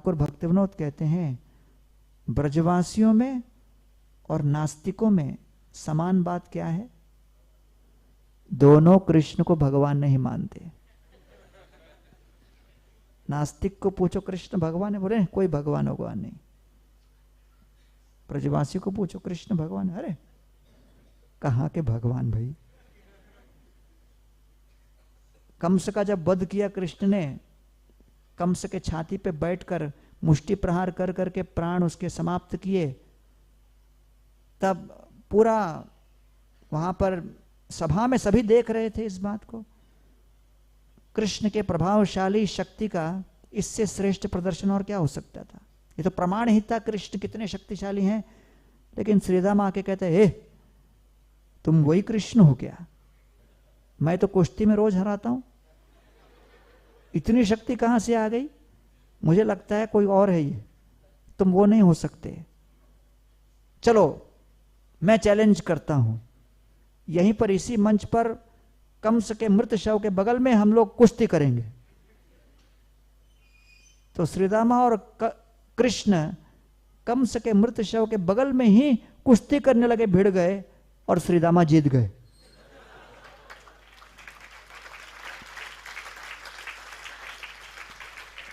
ठाकुर भक्ति विनोद कहते हैं, ब्रजवासियों में और नास्तिकों में समान बात क्या है? दोनों कृष्ण को भगवान नहीं मानते। नास्तिक को पूछो कृष्ण भगवान है, बोले कोई भगवान भगवान नहीं। ब्रजवासी को पूछो कृष्ण भगवान, अरे कहां के भगवान भाई। कंस का जब वध किया कृष्ण ने, कंस के छाती पे बैठकर मुष्टि प्रहार कर करके प्राण उसके समाप्त किए, तब पूरा वहां पर सभा में सभी देख रहे थे इस बात को। कृष्ण के प्रभावशाली शक्ति का इससे श्रेष्ठ प्रदर्शन और क्या हो सकता था? ये तो प्रमाण ही था कृष्ण कितने शक्तिशाली हैं। लेकिन श्रीदाम आके कहते हे तुम वही कृष्ण हो क्या? मैं तो कुश्ती में रोज हराता हूं, इतनी शक्ति कहां से आ गई? मुझे लगता है कोई और है ये, तुम वो नहीं हो सकते। चलो मैं चैलेंज करता हूं, यहीं पर इसी मंच पर कंस के मृत शव के बगल में हम लोग कुश्ती करेंगे। तो श्रीदामा और कृष्ण कंस के मृत शव के बगल में ही कुश्ती करने लगे, भिड़ गए और श्रीदामा जीत गए।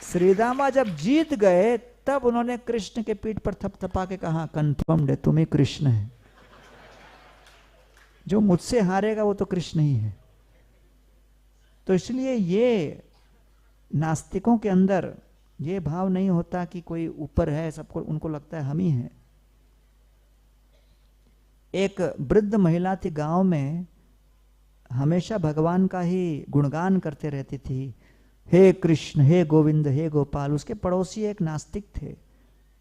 श्रीदामा जब जीत गए तब उन्होंने कृष्ण के पीठ पर थपथपा के कहा, कंफर्म्ड है तुम ही कृष्ण है, जो मुझसे हारेगा वो तो कृष्ण ही है। तो इसलिए ये नास्तिकों के अंदर ये भाव नहीं होता कि कोई ऊपर है, सबको उनको लगता है हम ही हैं। एक वृद्ध महिला थी गांव में, हमेशा भगवान का ही गुणगान करते रहती थी, हे कृष्ण, हे गोविंद, हे गोपाल। उसके पड़ोसी एक नास्तिक थे,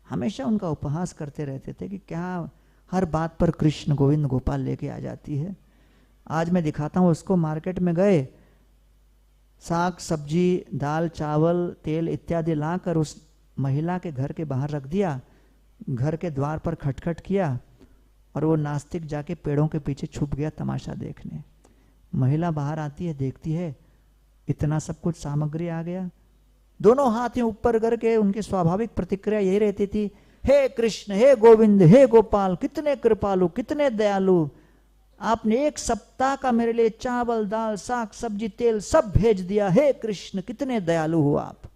हमेशा उनका उपहास करते रहते थे कि क्या हर बात पर कृष्ण गोविंद गोपाल लेके आ जाती है। आज मैं दिखाता हूं उसको। मार्केट में गए, साग सब्जी दाल चावल तेल इत्यादि लाकर उस महिला के घर के बाहर रख दिया, घर के द्वार पर खटखट किया और वो नास्तिक जाके पेड़ों के पीछे छुप गया तमाशा देखने। महिला बाहर आती है, देखती है इतना सब कुछ सामग्री आ गया, दोनों हाथें ऊपर करके उनकी स्वाभाविक प्रतिक्रिया यही रहती थी, हे कृष्ण, हे गोविंद, हे गोपाल, कितने कृपालु, कितने दयालु, आपने एक सप्ताह का मेरे लिए चावल दाल साग सब्जी तेल सब भेज दिया, हे कृष्ण कितने दयालु हो आप।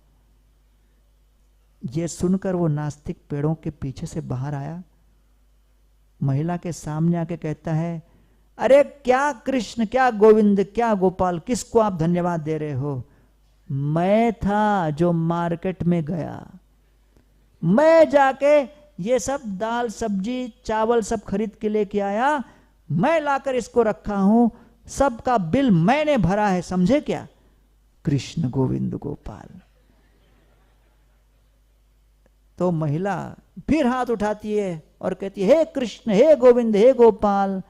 ये सुनकर वो नास्तिक पेड़ों के पीछे से बाहर आया, महिला के सामने आके कहता है, अरे क्या कृष्ण, क्या गोविंद, क्या गोपाल, किसको आप धन्यवाद दे रहे हो? मैं था जो मार्केट में गया, मैं जाके ये सब दाल सब्जी चावल सब खरीद के लेके आया, मैं लाकर इसको रखा हूं, सबका बिल मैंने भरा है, समझे क्या? कृष्ण गोविंद गोपाल। तो महिला फिर हाथ उठाती है और कहती है, हे कृष्ण, हे गोविंद, हे गोपाल,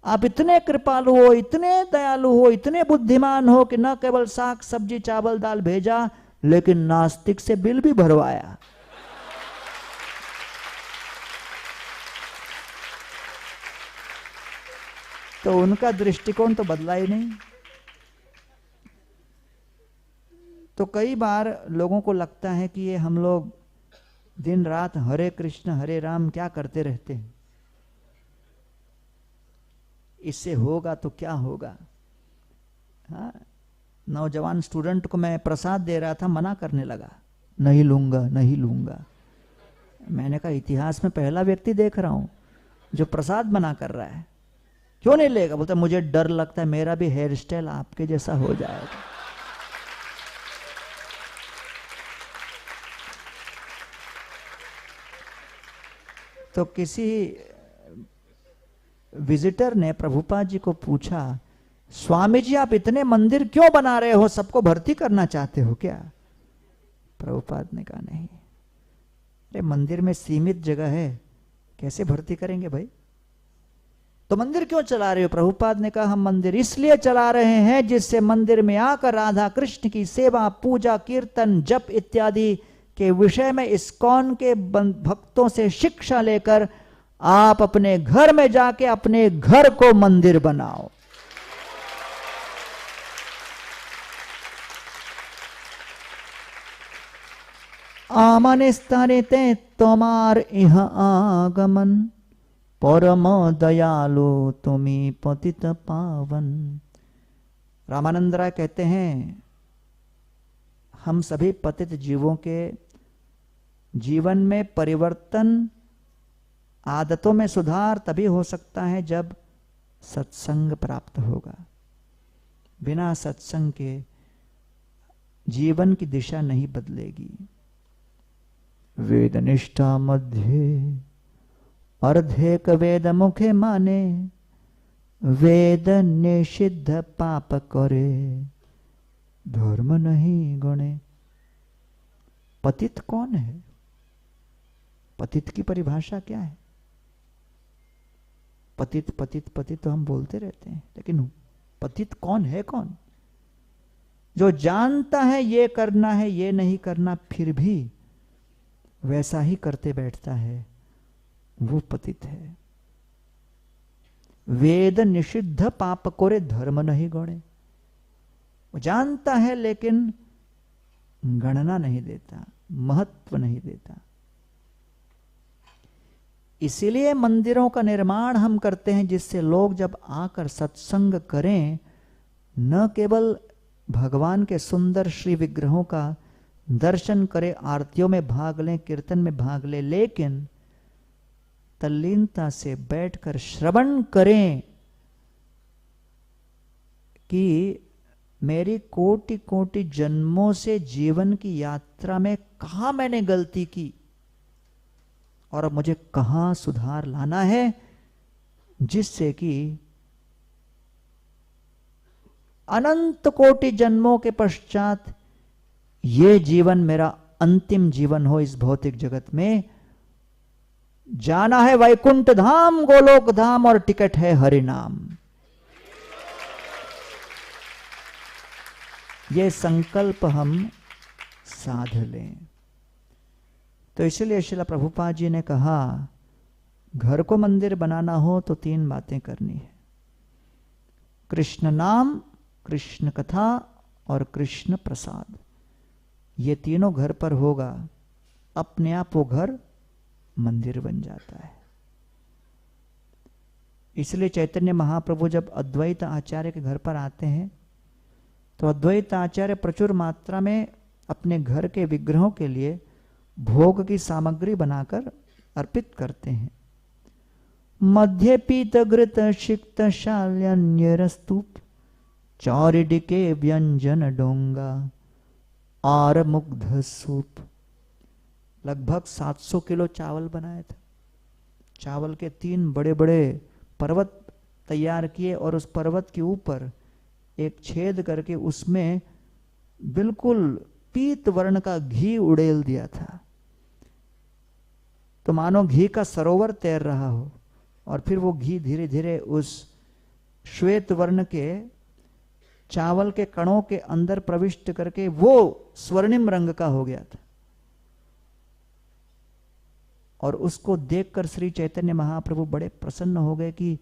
आप इतने कृपालु हो, इतने दयालु हो, इतने बुद्धिमान हो कि न केवल साग सब्जी चावल दाल भेजा, लेकिन नास्तिक से बिल भी भरवाया। तो उनका दृष्टिकोण तो बदला ही नहीं। तो कई बार लोगों को लगता है कि ये हम लोग दिन रात हरे कृष्ण हरे राम क्या करते रहते हैं, इससे होगा तो क्या होगा। हाँ, नौजवान स्टूडेंट को मैं प्रसाद दे रहा था, मना करने लगा, नहीं लूंगा नहीं लूंगा। मैंने कहा इतिहास में पहला व्यक्ति देख रहा हूं जो प्रसाद मना कर रहा है, क्यों नहीं लेगा? बोलता मुझे डर लगता है मेरा भी हेयर स्टाइल आपके जैसा हो जाएगा। तो किसी विजिटर ने प्रभुपाद जी को पूछा, स्वामी जी आप इतने मंदिर क्यों बना रहे हो, सबको भर्ती करना चाहते हो क्या? प्रभुपाद ने कहा नहीं, अरे मंदिर में सीमित जगह है, कैसे भर्ती करेंगे भाई? तो मंदिर क्यों चला रहे हो? प्रभुपाद ने कहा हम मंदिर इसलिए चला रहे हैं जिससे मंदिर में आकर राधा कृष्ण की सेवा पूजा कीर्तन जप इत्यादि के विषय में इस्कॉन के भक्तों से शिक्षा लेकर आप अपने घर में जाके अपने घर को मंदिर बनाओ। आमने स्तरिते तोमार इह आगमन, परम दयालु तुम्ही पतित पावन। रामानंद राय कहते हैं, हम सभी पतित जीवों के जीवन में परिवर्तन, आदतों में सुधार तभी हो सकता है जब सत्संग प्राप्त होगा। बिना सत्संग के जीवन की दिशा नहीं बदलेगी। वेद निष्ठा मध्य अर्धेक वेद मुखे माने, वेद निषिद्ध पाप करे, धर्म नहीं गणे। पतित कौन है? पतित की परिभाषा क्या है? पतित पतित पतित तो हम बोलते रहते हैं, लेकिन पतित कौन है? कौन जो जानता है ये करना है, ये नहीं करना, फिर भी वैसा ही करते बैठता है, वो पतित है। वेद निषिद्ध पाप कोरे, धर्म नहीं गणे। वो जानता है लेकिन गणना नहीं देता, महत्व नहीं देता। इसीलिए मंदिरों का निर्माण हम करते हैं, जिससे लोग जब आकर सत्संग करें, न केवल भगवान के सुंदर श्री विग्रहों का दर्शन करें, आरतियों में भाग लें, कीर्तन में भाग लें, लेकिन तल्लीनता से बैठकर श्रवण करें कि मेरी कोटि कोटि जन्मों से जीवन की यात्रा में कहां मैंने गलती की और अब मुझे कहां सुधार लाना है, जिससे कि अनंत कोटि जन्मों के पश्चात ये जीवन मेरा अंतिम जीवन हो इस भौतिक जगत में। जाना है वैकुंठ धाम, गोलोक धाम, और टिकट है हरि नाम। ये संकल्प हम साध लें। तो इसलिए श्रील प्रभुपाद जी ने कहा, घर को मंदिर बनाना हो तो 3 बातें करनी है: कृष्ण नाम, कृष्ण कथा और कृष्ण प्रसाद। ये तीनों घर पर होगा, अपने आप वो घर मंदिर बन जाता है। इसलिए चैतन्य महाप्रभु जब अद्वैत आचार्य के घर पर आते हैं, तो अद्वैत आचार्य प्रचुर मात्रा में अपने घर के विग्रहों के लिए भोग की सामग्री बनाकर अर्पित करते हैं। मध्य पीत घृत शिक्त शाल्यन्य स्तूप, चौरिडिके व्यंजन डोंगा और मुग्ध सूप। लगभग 700 किलो चावल बनाए थे। चावल के 3 बड़े बड़े पर्वत तैयार किए और उस पर्वत के ऊपर एक छेद करके उसमें बिल्कुल पीत वर्ण का घी उड़ेल दिया था, तो मानो घी का सरोवर तैर रहा हो। और फिर वो घी धीरे धीरे उस श्वेत वर्ण के चावल के कणों के अंदर प्रविष्ट करके वो स्वर्णिम रंग का हो गया था। और उसको देखकर श्री चैतन्य महाप्रभु बड़े प्रसन्न हो गए कि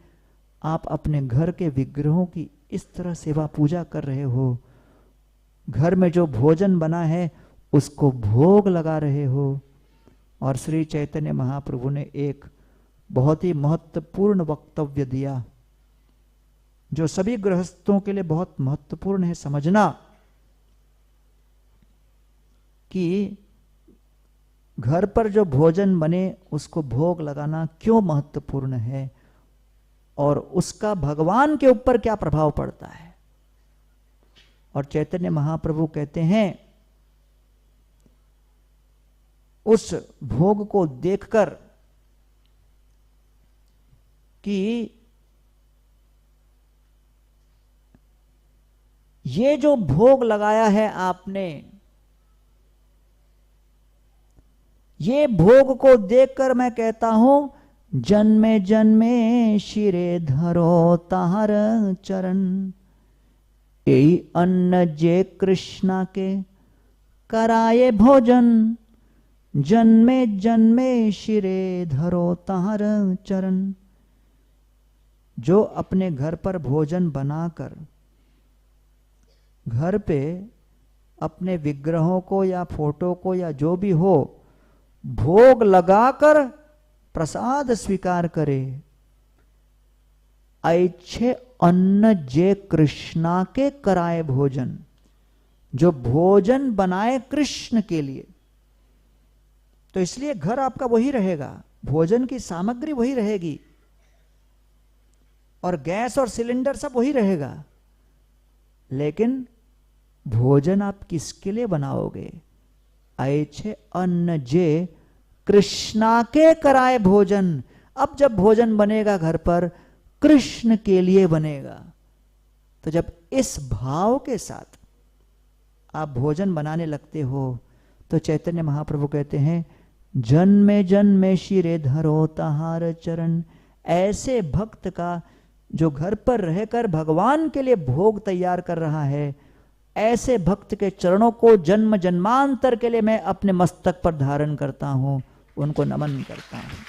आप अपने घर के विग्रहों की इस तरह सेवा पूजा कर रहे हो, घर में जो भोजन बना है उसको भोग लगा रहे हो। और श्री चैतन्य महाप्रभु ने एक बहुत ही महत्वपूर्ण वक्तव्य दिया, जो सभी गृहस्थों के लिए बहुत महत्वपूर्ण है समझना, कि घर पर जो भोजन बने उसको भोग लगाना क्यों महत्वपूर्ण है और उसका भगवान के ऊपर क्या प्रभाव पड़ता है। और चैतन्य महाप्रभु कहते हैं, उस भोग को देखकर कि ये जो भोग लगाया है आपने, ये भोग को देखकर मैं कहता हूं, जन्मे जन्मे शिरे धरो तार चरण, यही अन्न जे कृष्णा के कराए भोजन, जन्मे जन्मे शिरे धरो तार चरण। जो अपने घर पर भोजन बनाकर घर पे अपने विग्रहों को या फोटो को या जो भी हो भोग लगाकर प्रसाद स्वीकार करे। ऐच्छे अन्न जे कृष्णा के कराए भोजन, जो भोजन बनाए कृष्ण के लिए। तो इसलिए घर आपका वही रहेगा, भोजन की सामग्री वही रहेगी और गैस और सिलेंडर सब वही रहेगा, लेकिन भोजन आप किसके लिए बनाओगे? ऐच्छे अन्न जे कृष्णा के कराए भोजन। अब जब भोजन बनेगा घर पर, कृष्ण के लिए बनेगा। तो जब इस भाव के साथ आप भोजन बनाने लगते हो तो चैतन्य महाप्रभु कहते हैं, जन्मे जन्मे शिरे धरो तहार चरण। ऐसे भक्त का जो घर पर रहकर भगवान के लिए भोग तैयार कर रहा है, ऐसे भक्त के चरणों को जन्म जन्मांतर के लिए मैं अपने मस्तक पर धारण करता हूं, उनको नमन करता हूं।